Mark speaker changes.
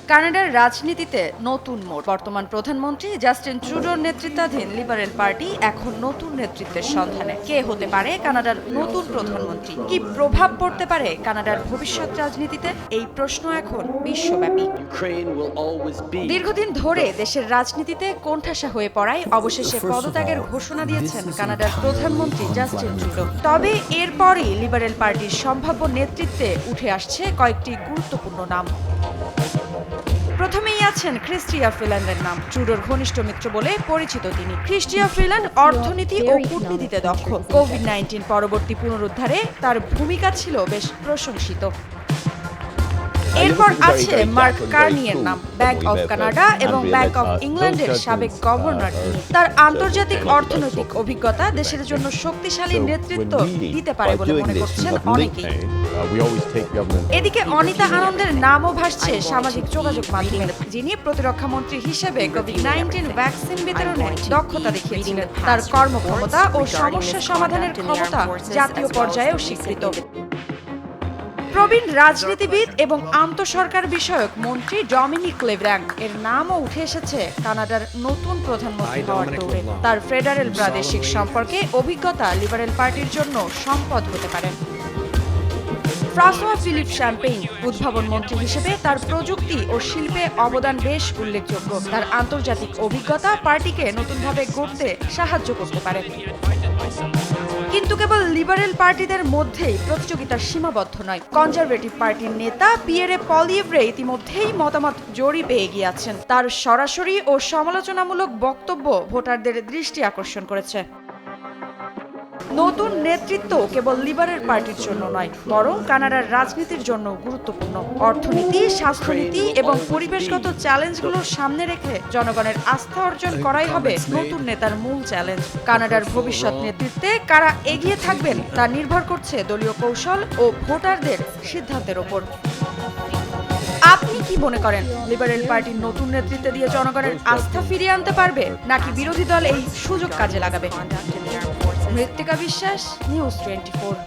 Speaker 1: কানাডার রাজনীতিতে নতুন মোড়। বর্তমান প্রধানমন্ত্রী জাস্টিন ট্রুডোর নেতৃত্বাধীন লিবারেল পার্টি এখন নতুন নেতৃত্বের সন্ধানে। কে হতে পারে কানাডার নতুন প্রধানমন্ত্রী? কি প্রভাব পড়তে পারে কানাডার ভবিষ্যৎ রাজনীতিতে? এই প্রশ্ন এখন বিশ্বব্যাপী। দীর্ঘদিন ধরে দেশের রাজনীতিতে কোণঠাসা হয়ে পড়ায় অবশেষে পদত্যাগের ঘোষণা দিয়েছেন কানাডার প্রধানমন্ত্রী জাস্টিন ট্রুডো। তবে এরপরই লিবারেল পার্টির সম্ভাব্য নেতৃত্বে উঠে আসছে কয়েকটি গুরুত্বপূর্ণ নাম। প্রথমেই আছেন ক্রিস্টিয়া ফ্রিল্যান্ডের নাম। ট্রুডোর ঘনিষ্ঠ মিত্র বলে পরিচিত তিনি। ক্রিস্টিয়া ফ্রিল্যান্ড অর্থনীতি ও কূটনীতিতে দক্ষ। কোভিড-19 পরবর্তী পুনরুদ্ধারে তার ভূমিকা ছিল বেশ প্রশংসিত। এরপর আছে মার্ক কার্নিয়ের নাম। ব্যাংক অফ কানাডা এবং ব্যাংক অফ ইংল্যান্ডের সাবেক গভর্নর তিনি। তার আন্তর্জাতিক অর্থনৈতিক অভিজ্ঞতা দেশের জন্য শক্তিশালী নেতৃত্ব দিতে পারে বলে মনে করছেন অনেকেই। এদিকে অনিতা আনন্দের নামও ভাসছে সামাজিক যোগাযোগ মাধ্যমে, যিনি প্রতিরক্ষা মন্ত্রী হিসেবে কোভিড-19 ভ্যাকসিন বিতরণে দক্ষতা দেখিয়েছিলেন। তার কর্মক্ষমতা ও সমস্যা সমাধানের ক্ষমতা জাতীয় পর্যায়েও স্বীকৃত। প্রবীণ রাজনীতিবিদ এবং আন্তঃসরকার বিষয়ক মন্ত্রী ডমিনিক লেব্রাঙ্ক এর নামও উঠে এসেছে কানাডার নতুন প্রধানমন্ত্রী হওয়ার দৌড়ে। তার ফেডারেল প্রাদেশিক সম্পর্কে অভিজ্ঞতা লিবারেল পার্টির জন্য সম্পদ হতে পারে। ফ্রাঁসোয়া ফিলিপ শ্যাম্পেইন উদ্ভাবন মন্ত্রী হিসেবে তার প্রযুক্তি ও শিল্পে অবদান বেশ উল্লেখযোগ্য। তার আন্তর্জাতিক অভিজ্ঞতা পার্টিকে নতুনভাবে গড়তে সাহায্য করতে পারে। কিন্তু কেবল লিবারেল পার্টিদের মধ্যেই প্রতিযোগিতার সীমাবদ্ধ নয়। কনজারভেটিভ পার্টির নেতা পিয়েরে পলিয়েভ্রে ইতিমধ্যেই মতামত জরিপে এগিয়ে আছেন। তার সরাসরি ও সমালোচনামূলক বক্তব্য ভোটারদের দৃষ্টি আকর্ষণ করেছে। নতুন নেতৃত্ব কেবল লিবারেল পার্টির জন্য নয়, বরং কানাডার রাজনীতির জন্য গুরুত্বপূর্ণ। অর্থনীতি, স্বাস্থ্যনীতি এবং পরিবেশগত চ্যালেঞ্জগুলোর সামনে রেখে জনগণের আস্থা অর্জন করাই হবে নতুন নেতার মূল চ্যালেঞ্জ। কানাডার ভবিষ্যৎ নেতৃত্বে কারা এগিয়ে থাকবেন তা নির্ভর করছে দলীয় কৌশল ও ভোটারদের সিদ্ধান্তের ওপর। আপনি কি মনে করেন, লিবারেল পার্টির নতুন নেতৃত্বে দিয়ে জনগণের আস্থা ফিরিয়ে আনতে পারবে, নাকি বিরোধী দল এই সুযোগ কাজে লাগাবে? মৃত্তিকা বিশ্বাস, নিউজ 24।